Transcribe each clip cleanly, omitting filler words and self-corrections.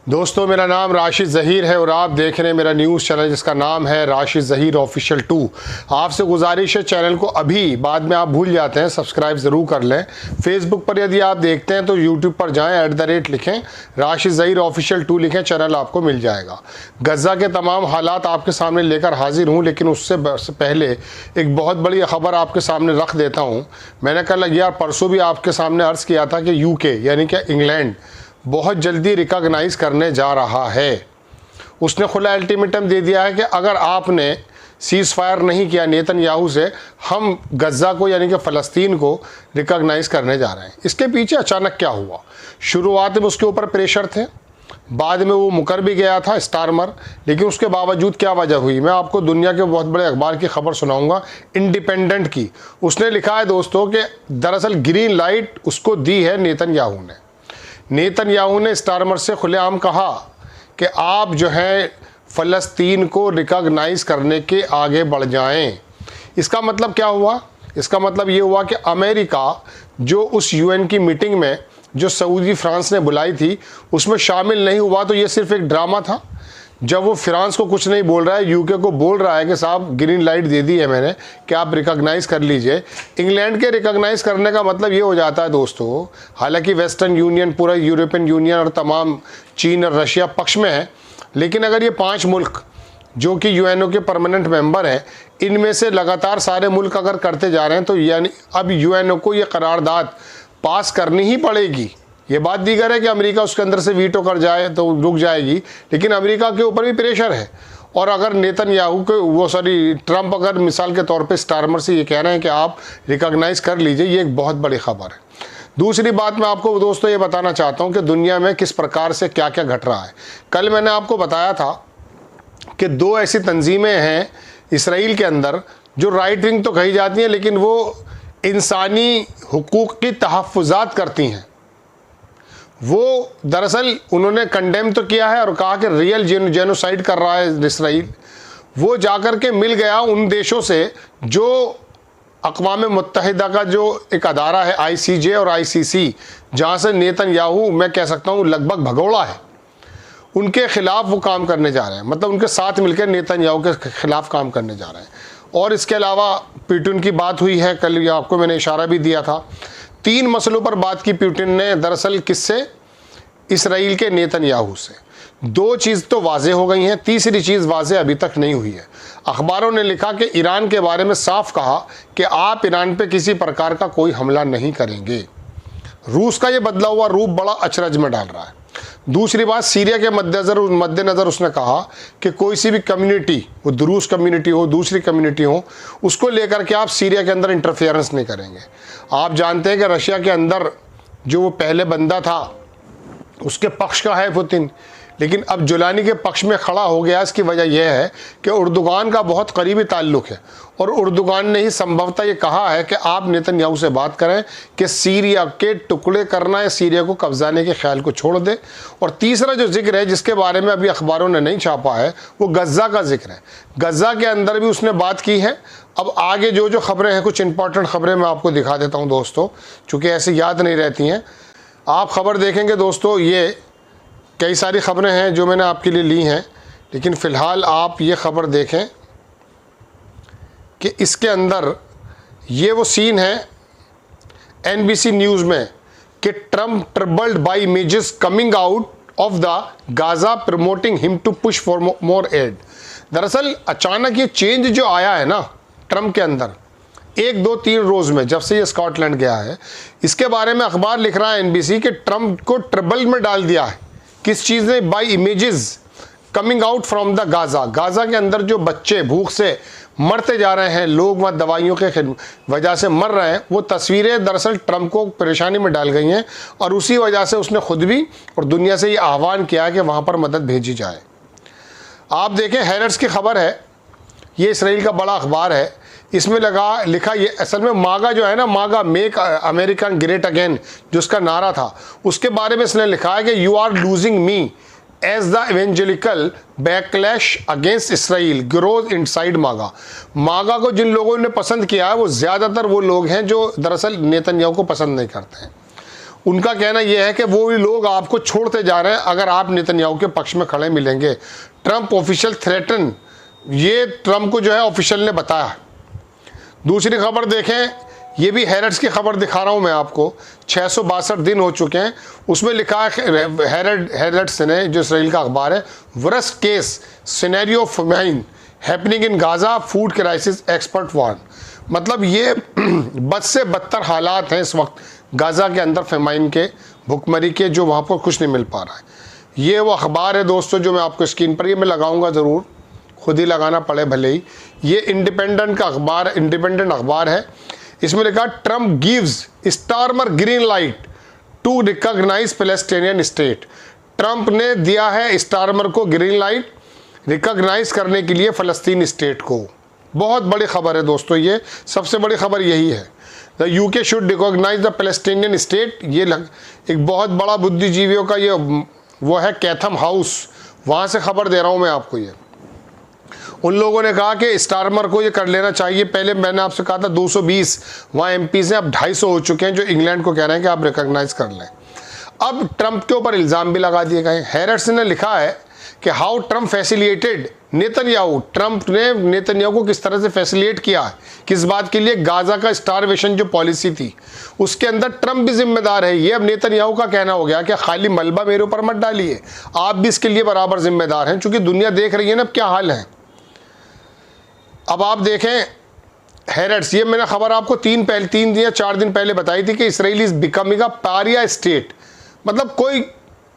दोस्तों, मेरा नाम राशिद ज़हीर है और आप देख रहे हैं मेरा न्यूज़ चैनल जिसका नाम है राशिद ज़हीर ऑफिशियल 2। आपसे गुजारिश है चैनल को अभी बाद में आप भूल जाते हैं सब्सक्राइब ज़रूर कर लें। फेसबुक पर यदि आप देखते हैं तो यूट्यूब पर जाएं @ लिखें, राशिद ज़हीर ऑफिशियल 2 लिखें, चैनल आपको मिल जाएगा। गज़ा के तमाम हालात आपके सामने लेकर हाजिर हूँ, लेकिन उससे पहले एक बहुत बड़ी ख़बर आपके सामने रख देता हूँ। मैंने कल या परसों भी आपके सामने अर्ज़ किया था कि UK यानी कि इंग्लैंड बहुत जल्दी रिकॉग्नाइज करने जा रहा है। उसने खुला अल्टीमेटम दे दिया है कि अगर आपने सीज़ फायर नहीं किया नेतन्याहू से, हम गज़ा को यानी कि फ़लस्तीन को रिकॉग्नाइज करने जा रहे हैं। इसके पीछे अचानक क्या हुआ? शुरुआत में उसके ऊपर प्रेशर थे, बाद में वो मुकर भी गया था स्टारमर, लेकिन उसके बावजूद क्या वजह हुई? मैं आपको दुनिया के बहुत बड़े अखबार की खबर सुनाऊंगा, इंडिपेंडेंट की। उसने लिखा है दोस्तों कि दरअसल ग्रीन लाइट उसको दी है नेतन्याहू ने स्टारमर से खुलेआम कहा कि आप जो है फ़लस्तीन को रिकॉग्नाइज करने के आगे बढ़ जाएं। इसका मतलब क्या हुआ? इसका मतलब ये हुआ कि अमेरिका जो उस UN की मीटिंग में जो सऊदी फ्रांस ने बुलाई थी उसमें शामिल नहीं हुआ, तो ये सिर्फ एक ड्रामा था। जब वो फ्रांस को कुछ नहीं बोल रहा है, UK को बोल रहा है कि साहब ग्रीन लाइट दे दी है मैंने कि आप रिकॉग्नाइज़ कर लीजिए। इंग्लैंड के रिकॉग्नाइज़ करने का मतलब ये हो जाता है दोस्तों, हालांकि वेस्टर्न यूनियन, पूरा यूरोपियन यूनियन और तमाम चीन और रशिया पक्ष में है, लेकिन अगर ये 5 मुल्क जो कि UNO के परमानेंट मेंबर हैं, इनमें से लगातार सारे मुल्क अगर करते जा रहे हैं तो यानी अब UNO को ये करारदाद पास करनी ही पड़ेगी। ये बात दीगर है कि अमेरिका उसके अंदर से वीटो कर जाए तो रुक जाएगी, लेकिन अमेरिका के ऊपर भी प्रेशर है। और अगर नेतन्याहू के ट्रंप अगर मिसाल के तौर पे स्टारमर से ये कह रहे हैं कि आप रिकॉग्नाइज कर लीजिए, ये एक बहुत बड़ी खबर है। दूसरी बात मैं आपको दोस्तों ये बताना चाहता हूँ कि दुनिया में किस प्रकार से क्या क्या घट रहा है। कल मैंने आपको बताया था कि 2 ऐसी तंजीमें हैं इसराइल के अंदर जो राइट विंग तो कही जाती हैं, लेकिन वो इंसानी हुकूक की तहफ़्फ़ुज़ात करती हैं। वो दरअसल उन्होंने कंडेम तो किया है और कहा कि रियल जेनोसाइड कर रहा है इसराइल। वो जाकर के मिल गया उन देशों से जो अक़वाम मुत्तहिदा का जो एक अदारा है ICJ और ICC, जहाँ से नेतन्याहू मैं कह सकता हूँ लगभग भगोड़ा है, उनके ख़िलाफ़ वो काम करने जा रहे हैं। मतलब उनके साथ मिलकर नेतन्याहू के ख़िलाफ़ काम करने जा रहे हैं। और इसके अलावा पुतिन की बात हुई है, कल आपको मैंने इशारा भी दिया था। 3 मसलों पर बात की पुतिन ने, दरअसल किससे? इसराइल के नेतन्याहू से। 2 चीज़ तो वाज़े हो गई हैं, तीसरी चीज़ वाज़े अभी तक नहीं हुई है। अखबारों ने लिखा कि ईरान के बारे में साफ कहा कि आप ईरान पे किसी प्रकार का कोई हमला नहीं करेंगे। रूस का ये बदला हुआ रूप बड़ा अचरज में डाल रहा है। दूसरी बात, सीरिया के मद्देनज़र उसने कहा कि कोई सी भी कम्युनिटी, वो दुरूस कम्युनिटी हो, दूसरी कम्युनिटी हो, उसको लेकर के आप सीरिया के अंदर इंटरफेरेंस नहीं करेंगे। आप जानते हैं कि रशिया के अंदर जो वो पहले बंदा था उसके पक्ष का है पुतिन, लेकिन अब जुलानी के पक्ष में खड़ा हो गया। इसकी वजह यह है कि उर्दुगान का बहुत करीबी ताल्लुक़ है और उर्दुगान ने ही संभवतः ये कहा है कि आप नेतन्याहू से बात करें कि सीरिया के टुकड़े करना या सीरिया को कब्जाने के ख्याल को छोड़ दे। और तीसरा जो जिक्र है जिसके बारे में अभी अखबारों ने नहीं छापा है, वो गज़ा का जिक्र है। गज़ा के अंदर भी उसने बात की है। अब आगे जो खबरें हैं, कुछ इंपॉर्टेंट खबरें मैं आपको दिखा देता हूँ दोस्तों, चूँकि ऐसी याद नहीं रहती हैं। आप खबर देखेंगे दोस्तों, ये कई सारी खबरें हैं जो मैंने आपके लिए ली हैं, लेकिन फ़िलहाल आप ये खबर देखें कि इसके अंदर ये वो सीन है NBC न्यूज़ में कि Trump troubled by images coming out of the Gaza promoting him to push for more aid. दरअसल अचानक ये चेंज जो आया है ना ट्रम्प के अंदर 1, 2, 3 रोज़ में, जब से ये स्कॉटलैंड गया है, इसके बारे में अखबार लिख रहा है NBC कि ट्रम्प को ट्रबल में डाल दिया है। किस चीज़ ने? By images coming out from the Gaza. Gaza के अंदर जो बच्चे भूख से मरते जा रहे हैं, लोग वह दवाइयों के वजह से मर रहे हैं, वो तस्वीरें दरअसल ट्रम्प को परेशानी में डाल गई हैं और उसी वजह से उसने खुद भी और दुनिया से ये आह्वान किया है कि वहाँ पर मदद भेजी जाए। आप देखें, हैरट्स की खबर है, ये इसराइल का बड़ा अखबार है। इसमें लिखा ये असल में मागा जो है ना, मागा मेक अमेरिकन ग्रेट अगेन, जो उसका नारा था, उसके बारे में इसने लिखा है कि you are losing me as the evangelical backlash against Israel grows inside MAGA. MAGA को जिन लोगों ने पसंद किया है वो ज़्यादातर वो लोग हैं जो दरअसल नेतन्याहू को पसंद नहीं करते हैं। उनका कहना यह है कि वो भी लोग आपको छोड़ते जा रहे हैं अगर आप नेतन्याहू के पक्ष में खड़े मिलेंगे। ट्रंप ऑफिशियल थ्रेटन, ये ट्रंप को जो है ऑफिशियल ने बताया। दूसरी खबर देखें, ये भी हेरड्स की खबर दिखा रहा हूँ मैं आपको, 662 दिन हो चुके हैं। उसमें लिखा है हेरड्स ने, जो इसराइल का अखबार है, worst case scenario famine happening in Gaza, food crisis expert warn. मतलब ये बद से बदतर हालात हैं इस वक्त गाजा के अंदर, फेमाइन के, भुखमरी के, जो वहाँ पर कुछ नहीं मिल पा रहा है। ये वो अखबार है दोस्तों जो मैं आपको स्क्रीन पर, ये मैं लगाऊंगा ज़रूर, खुद ही लगाना पड़े भले ही। ये इंडिपेंडेंट का अखबार, इंडिपेंडेंट अखबार है। इसमें लिखा Trump gives Starmer green light to recognise Palestinian state. Trump ने दिया है स्टारमर को ग्रीन लाइट रिकॉग्नाइज करने के लिए फ़लस्तीन स्टेट को। बहुत बड़ी खबर है दोस्तों, ये सबसे बड़ी खबर यही है। The UK should recognise the Palestinian state. ये एक बहुत बड़ा बुद्धिजीवियों का ये वो है, कैथम हाउस, वहाँ से खबर दे रहा हूँ मैं आपको। ये उन लोगों ने कहा कि स्टारमर को ये कर लेना चाहिए। पहले मैंने आपसे कहा था 220 वहाँ एमपीज़ हैं, अब 250 हो चुके हैं जो इंग्लैंड को कह रहे हैं कि आप रिकॉग्नाइज कर लें। अब ट्रंप के ऊपर इल्ज़ाम भी लगा दिए गए। हेरड्स ने लिखा है कि how Trump facilitated Netanyahu, Trump ने नेतन्याहू को किस तरह से फैसिलिटेट किया है, किस बात के लिए, गाजा का स्टारवेशन जो पॉलिसी थी उसके अंदर ट्रंप भी जिम्मेदार है। ये अब नेतन्याहू का कहना हो गया कि खाली मलबा मेरे ऊपर मत डालिए, आप भी इसके लिए बराबर जिम्मेदार हैं, क्योंकि दुनिया देख रही है ना अब क्या हाल है। अब आप देखें हेरड्स, ये मैंने खबर आपको 3 या 4 दिन पहले बताई थी कि Israel is becoming a Pariya state, मतलब कोई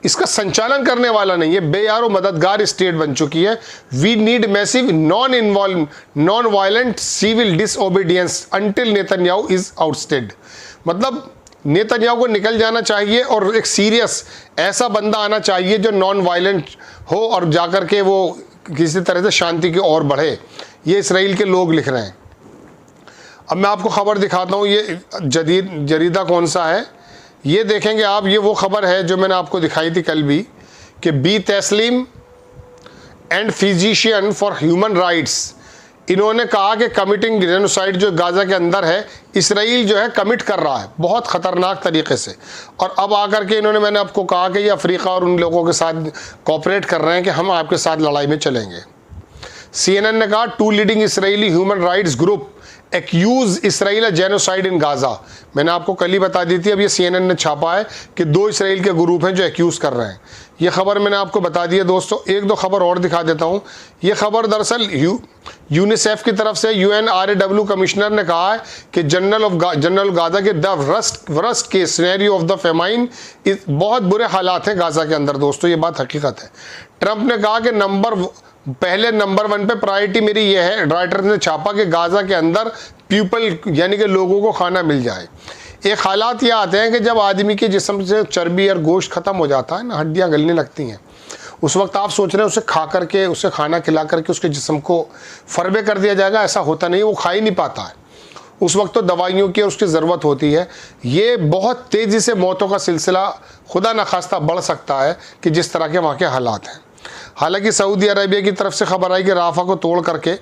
इसका संचालन करने वाला नहीं है, बेयारो मददगार स्टेट बन चुकी है। We need massive non violent civil disobedience until Netanyahu is ousted. मतलब नेतन्याहू को निकल जाना चाहिए और एक सीरियस ऐसा बंदा आना चाहिए जो नॉन वायलेंट हो और जाकर के वो किसी तरह से शांति की ओर बढ़े। ये इसराइल के लोग लिख रहे हैं। अब मैं आपको खबर दिखाता हूँ, ये जरीदा कौन सा है ये देखेंगे आप। ये वो खबर है जो मैंने आपको दिखाई थी कल भी, कि बी तस्लीम and physician for human rights, इन्होंने कहा कि कमिटिंग जेनोसाइड जो गाजा के अंदर है, इसराइल जो है कमिट कर रहा है बहुत ख़तरनाक तरीके से। और अब आकर के इन्होंने, मैंने आपको कहा कि ये अफ्रीका और उन लोगों के साथ कोऑपरेट कर रहे हैं कि हम आपके साथ लड़ाई में चलेंगे। CNN ने कहा 2 leading Israeli human rights group accuse Israel genocide in Gaza. मैंने आपको कल ही बता दी थी, अब ये CNN ने छापा है कि 2 इसराइल के ग्रुप हैं जो एक्यूज़ कर रहे हैं। ये खबर मैंने आपको बता दी है दोस्तों। 1-2 खबर और दिखा देता हूँ। ये खबर दरअसल यूनिसेफ की तरफ से UNRAW कमिश्नर ने कहा है कि जनरल गाजा के the worst case scenario of the famine, बहुत बुरे हालात हैं गाजा के अंदर दोस्तों, ये बात हकीकत है। ट्रंप ने कहा कि नंबर 1 पे प्रायोरिटी मेरी ये है, राइटर्स ने छापा, कि गाजा के अंदर पीपल यानी कि लोगों को खाना मिल जाए। एक हालात ये आते हैं कि जब आदमी के जिस्म से चर्बी और गोश्त ख़त्म हो जाता है ना, हड्डियाँ गलने लगती हैं, उस वक्त आप सोच रहे हैं उसे खा करके, उसे खाना खिला करके उसके जिस्म को फरबे कर दिया जाएगा, ऐसा होता नहीं, वो खा ही नहीं पाता है। उस वक्त तो दवाइयों की उसकी ज़रूरत होती है। ये बहुत तेज़ी से मौतों का सिलसिला खुदा न खास्ता बढ़ सकता है कि जिस तरह के वहाँ के हालात हैं। हालांकि सऊदी अरबिया की तरफ से खबर आई कि राफा को तोड़ करके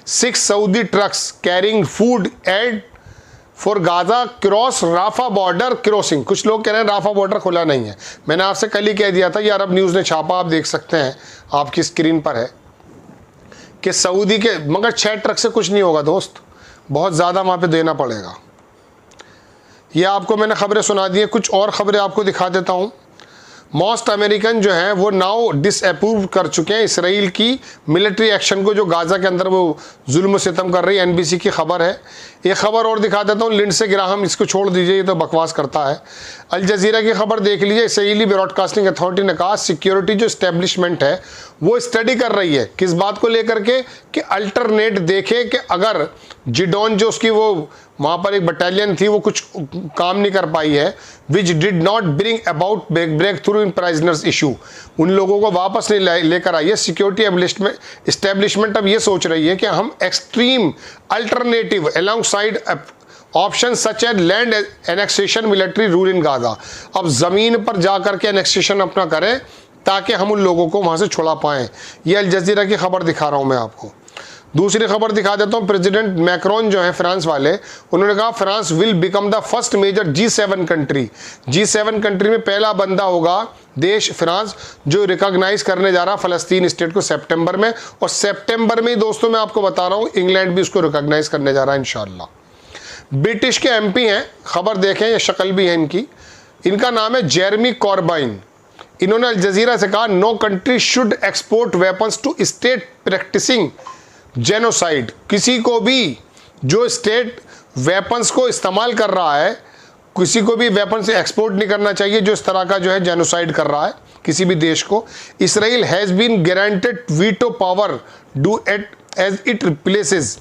6 Saudi trucks carrying food aid for Gaza cross Rafah border crossing. कुछ लोग कह रहे हैं राफा बॉर्डर खुला नहीं है। मैंने आपसे कल ही कह दिया था, ये अरब न्यूज़ ने छापा, आप देख सकते हैं, आपकी स्क्रीन पर है, कि सऊदी के, मगर 6 ट्रक से कुछ नहीं होगा दोस्त, बहुत ज़्यादा वहाँ पे देना पड़ेगा। ये आपको मैंने खबरें सुना दी हैं, कुछ और खबरें आपको दिखा देता हूँ। मोस्ट अमेरिकन जो हैं वो नाउ डिसअप्रूव कर चुके हैं इसराइल की मिलिट्री एक्शन को, जो गाजा के अंदर वो जुल्म सितम कर रही है। NBC की खबर है। एक खबर और दिखा देता हूँ, लिंडसे ग्राहम, इसको छोड़ दीजिए, ये तो बकवास करता है। अल जजीरा की खबर देख लीजिए। इसराइली ब्रॉडकास्टिंग अथॉरिटी ने कहा सिक्योरिटी जो इस्टेब्लिशमेंट है वो स्टडी कर रही है, किस बात को लेकर के, कि अल्टरनेट देखे कि अगर जिडोन जो उसकी वो वहाँ पर एक बटालियन थी वो कुछ काम नहीं कर पाई है, which did not bring about breakthrough in prisoners issue, उन लोगों को वापस नहीं लेकर आई है। सिक्योरिटी इस्टेब्लिशमेंट अब ये सोच रही है कि हम extreme alternative alongside option such as land annexation military rule in Gaza, अब ज़मीन पर जा कर के एनेक्सेशन अपना करें ताकि हम उन लोगों को वहाँ से छुड़ा पाएँ। ये अल जज़ीरा की खबर दिखा रहा हूँ मैं आपको। दूसरी खबर दिखा देता हूं, प्रेसिडेंट मैक्रोन जो है फ्रांस वाले, उन्होंने कहा France will become the first major G7 country. G7 country में पहला बंदा होगा देश फ्रांस जो रिकॉग्नाइज करने जा रहा फलस्तीन स्टेट को सितंबर में, और सितंबर में ही दोस्तों मैं आपको बता रहा हूं इंग्लैंड भी उसको रिकॉग्नाइज करने जा रहा है इंशाल्लाह। ब्रिटिश के MP हैं, खबर देखें, ये शक्ल भी है इनकी, इनका नाम है जेरेमी कॉर्बाइन। इन्होंने अल जजीरा से कहा no country should export weapons to state practising genocide. किसी को भी जो स्टेट वेपन्स को इस्तेमाल कर रहा है, किसी को भी वेपन से एक्सपोर्ट नहीं करना चाहिए जो इस तरह का जो है जेनोसाइड कर रहा है किसी भी देश को। Israel has been guaranteed veto power do it as it replaces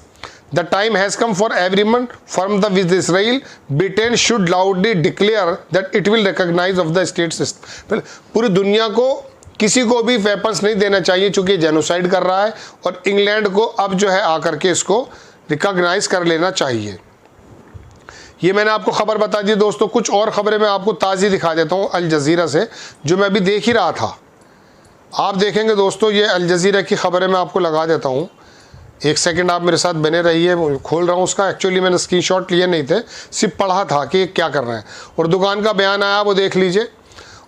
the time has come for everyone from the with Israel Britain should loudly declare that it will recognise of the state system. पूरी दुनिया को किसी को भी weapons नहीं देना चाहिए चूंकि जेनोसाइड कर रहा है, और इंग्लैंड को अब जो है आकर के इसको रिकॉग्नाइज कर लेना चाहिए। ये मैंने आपको खबर बता दी दोस्तों। कुछ और खबरें मैं आपको ताज़ी दिखा देता हूँ अल जजीरा से, जो मैं अभी देख ही रहा था। आप देखेंगे दोस्तों, ये अल जजीरा की खबरें मैं आपको लगा देता हूँ, एक सेकंड आप मेरे साथ बने रहिए। खोल रहा हूँ उसका, एक्चुअली मैंने स्क्रीनशॉट लिए नहीं थे, सिर्फ पढ़ा था कि क्या कर रहे हैं। और दुकान का बयान आया वो देख लीजिए।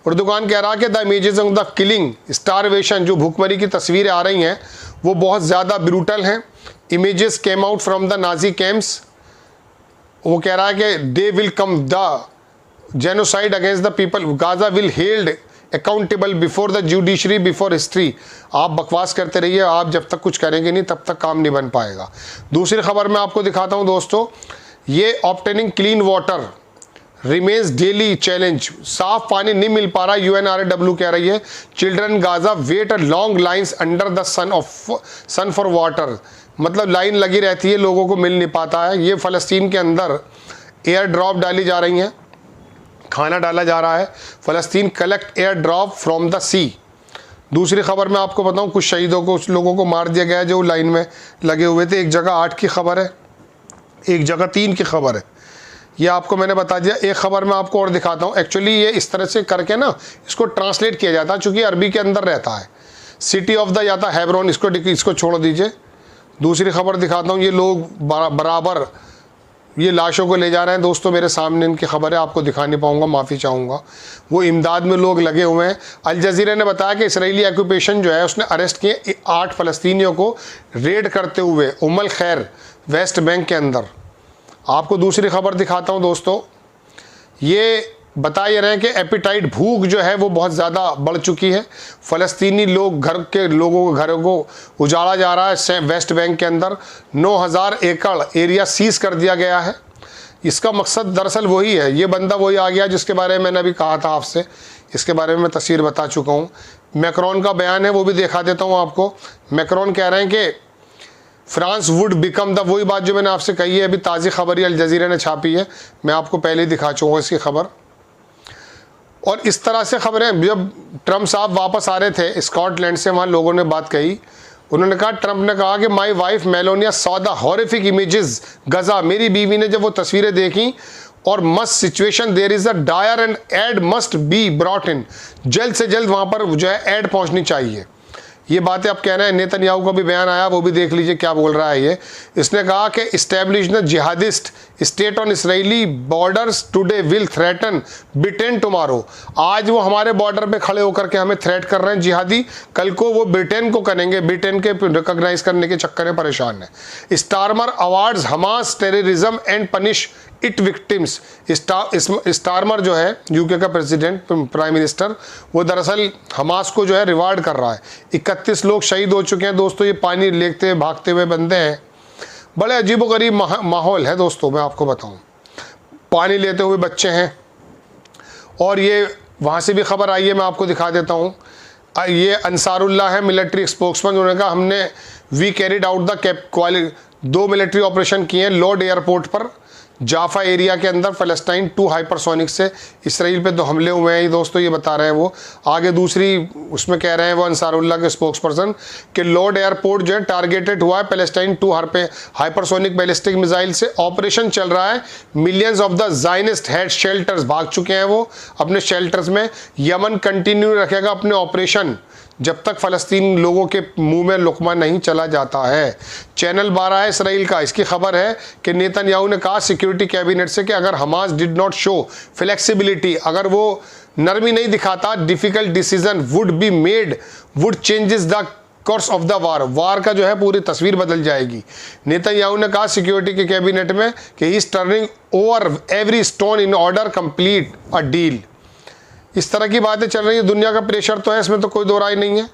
और दुकान कह रहा कि the images of the killing starvation, जो भूखमरी की तस्वीरें आ रही हैं वो बहुत ज़्यादा ब्रूटल हैं। Images came out from the Nazi camps. वो कह रहा है कि they will come the genocide against the people, Gaza will held accountable before the judiciary before history. आप बकवास करते रहिए, आप जब तक कुछ करेंगे नहीं तब तक काम नहीं बन पाएगा। दूसरी खबर मैं आपको दिखाता हूँ दोस्तों, ये obtaining clean water remains daily challenge. साफ पानी नहीं मिल पा रहा, UNRW कह रही है। Children Gaza wait a long lines under the sun for water, मतलब लाइन लगी रहती है, लोगों को मिल नहीं पाता है। ये फ़लस्तीन के अंदर एयर ड्रॉप डाली जा रही हैं, खाना डाला जा रहा है। फ़लस्तीन collect air drop from the sea. दूसरी खबर मैं आपको बताऊं, कुछ शहीदों को, कुछ लोगों को मार दिया गया जो लाइन में लगे हुए थे। एक जगह 8 की खबर है, एक जगह 3 की खबर है, ये आपको मैंने बता दिया। एक खबर मैं आपको और दिखाता हूँ। एक्चुअली ये इस तरह से करके ना इसको ट्रांसलेट किया जाता है, चूँकि अरबी के अंदर रहता है। सिटी ऑफ द या था हेब्रोन, इसको छोड़ दीजिए। दूसरी खबर दिखाता हूँ, ये लोग बराबर ये लाशों को ले जा रहे हैं दोस्तों, मेरे सामने इनकी खबर है, आपको दिखा नहीं पाऊँगा, माफ़ी चाहूँगा। वो इमदाद में लोग लगे हुए हैं। अल जजीरा ने बताया कि इसराइली ऑक्यूपेशन जो है उसने अरेस्ट किए 8 फ़लस्तीनियों को रेड करते हुए उम्मुल खैर वेस्ट बैंक के अंदर। आपको दूसरी खबर दिखाता हूं दोस्तों, ये बता ये रहे हैं कि एपिटाइट, भूख जो है वो बहुत ज़्यादा बढ़ चुकी है। फ़लस्तीनी लोग, घर के लोगों के घरों को उजाड़ा जा रहा है। वेस्ट बैंक के अंदर 9000 एकड़ एरिया सीज कर दिया गया है। इसका मकसद दरअसल वही है, ये बंदा वही आ गया जिसके बारे में मैंने अभी कहा था आपसे, इसके बारे में मैं तस्वीर बता चुका हूँ। मैक्रोन का बयान है, वो भी दिखा देता हूँ आपको। मैक्रोन कह रहे हैं कि फ्रांस वुड बिकम द, वही बात जो मैंने आपसे कही है, अभी ताज़ी खबर ही अल जजीरा ने छापी है, मैं आपको पहले ही दिखा चुका हूँ इसकी खबर। और इस तरह से खबरें, जब ट्रम्प साहब वापस आ रहे थे स्कॉटलैंड से, वहाँ लोगों ने बात कही, उन्होंने कहा, ट्रम्प ने कहा कि my wife Melania saw the horrific images Gaza, मेरी बीवी ने जब वो तस्वीरें देखी और must situation there is a dire and aid must be brought in, जल्द से जल्द वहाँ पर जो है एड पहुँचनी चाहिए। ये बातें आप कह रहे हैं। नेतन्याहू का भी बयान आया, वो भी देख लीजिए क्या बोल रहा है ये। इसने कहा कि establish the jihadist state on Israeli borders today will threaten Britain tomorrow. आज वो हमारे बॉर्डर पे खड़े होकर के हमें थ्रेट कर रहे हैं जिहादी, कल को वो ब्रिटेन को करेंगे, ब्रिटेन के रिकॉग्नाइज करने के चक्कर में परेशान है। Starmer awards Hamas terrorism and punish it victims. Starmer जो है यूके का प्रेसिडेंट, प्राइम मिनिस्टर, वो दरअसल हमास को जो है रिवार्ड कर रहा है। 31 लोग शहीद हो चुके हैं दोस्तों। ये पानी लेते हुए भागते हुए बंदे हैं, बड़े अजीबोगरीब माहौल है दोस्तों, मैं आपको बताऊं। पानी लेते हुए बच्चे हैं। और ये वहाँ से भी खबर आई है, मैं आपको दिखा देता हूँ। ये अंसारुल्लाह है, मिलिट्री स्पोक्समैन, उन्होंने कहा हमने we carried out the 2 military operation किए हैं लॉर्ड एयरपोर्ट पर, जाफा एरिया के अंदर फ़लस्तीन 2 हाइपरसोनिक से इसराइल पे 2 हमले हुए हैं। ये दोस्तों ये बता रहे हैं वो। आगे दूसरी उसमें कह रहे हैं वो अंसारुल्लाह के स्पोक्स पर्सन कि लॉर्ड एयरपोर्ट जो है टारगेटेड हुआ है फ़लस्तीन 2 हाइपरसोनिक बैलिस्टिक मिसाइल से। ऑपरेशन चल रहा है। Millions of the Zionist head shelters भाग चुके हैं वो अपने शेल्टर्स में। यमन कंटिन्यू रखेगा अपने ऑपरेशन जब तक फ़लस्तीन लोगों के मुंह में लुक़मा नहीं चला जाता है। चैनल 12 है इसराइल का, इसकी खबर है कि नेतन्याहू ने कहा सिक्योरिटी कैबिनेट से कि अगर Hamas did not show flexibility, अगर वो नरमी नहीं दिखाता, difficult decision would be made would changes the course of the war का जो है पूरी तस्वीर बदल जाएगी। नेतन्याहू ने कहा सिक्योरिटी के कैबिनेट में कि he is turning over every stone in order complete a deal. इस तरह की बातें चल रही है, दुनिया का प्रेशर तो है, इसमें तो कोई दो राय नहीं है।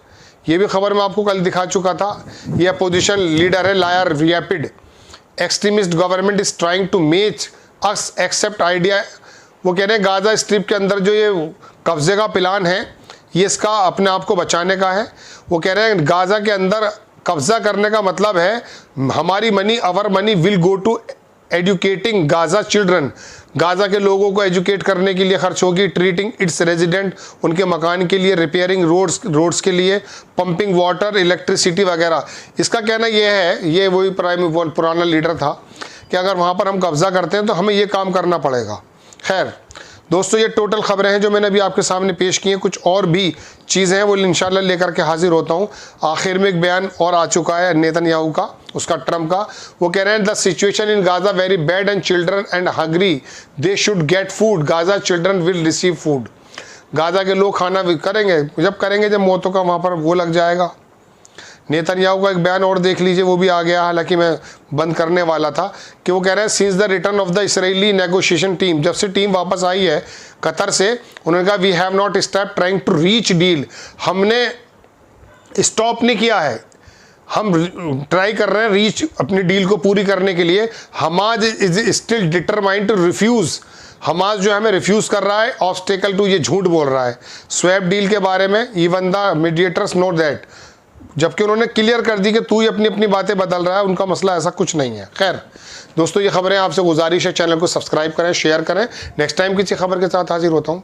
ये भी खबर मैं आपको कल दिखा चुका था। ये अपोजिशन लीडर है liar rapid, extremist government is trying to make us accept idea. वो कह रहे हैं गाजा स्ट्रिप के अंदर जो ये कब्जे का प्लान है ये इसका अपने आप को बचाने का है। वो कह रहे हैं गाजा के अंदर कब्जा करने का मतलब है हमारी money, our money will go to educating Gaza children, Gaza के लोगों को एजुकेट करने के लिए खर्च होगी, ट्रीटिंग इट्स रेजिडेंट, उनके मकान के लिए, रिपेयरिंग रोड्स के लिए, पंपिंग वाटर, इलेक्ट्रिसिटी वगैरह। इसका कहना यह है, ये वही पुराना लीडर था कि अगर वहाँ पर हम कब्जा करते हैं तो हमें ये काम करना पड़ेगा। खैर दोस्तों, ये टोटल खबरें हैं जो मैंने अभी आपके सामने पेश की हैं। कुछ और भी चीज़ें हैं वो इंशाल्लाह लेकर के हाजिर होता हूँ। आखिर में एक बयान और आ चुका है नेतन्याहू का, उसका ट्रम्प का। वो कह रहे हैं the situation in Gaza very bad and children and hungry they should get food, Gaza children will receive food. Gaza के लोग खाना करेंगे, जब करेंगे जब मौतों का वहाँ पर वो लग जाएगा। नेतन्याहू का एक बयान और देख लीजिए, वो भी आ गया, हालांकि मैं बंद करने वाला था, कि वो कह रहे हैं since the return of the Israeli negotiation team, जब से टीम वापस आई है कतर से, उन्होंने कहा we have not stop trying to reach deal, हमने स्टॉप नहीं किया है, हम ट्राई कर रहे हैं रीच अपनी डील को पूरी करने के लिए। Hamas is still determined to refuse, Hamas जो है हमें रिफ्यूज़ कर रहा है, ऑब्स्टेकल टू, ये झूठ बोल रहा है स्वैप डील के बारे में। Even the mediators know that, जबकि उन्होंने क्लियर कर दी कि तू ही अपनी अपनी बातें बदल रहा है, उनका मसला ऐसा कुछ नहीं है। खैर दोस्तों, ये खबरें आपसे गुजारिश है, चैनल को सब्सक्राइब करें, शेयर करें। नेक्स्ट टाइम किसी खबर के साथ हाजिर होता हूँ।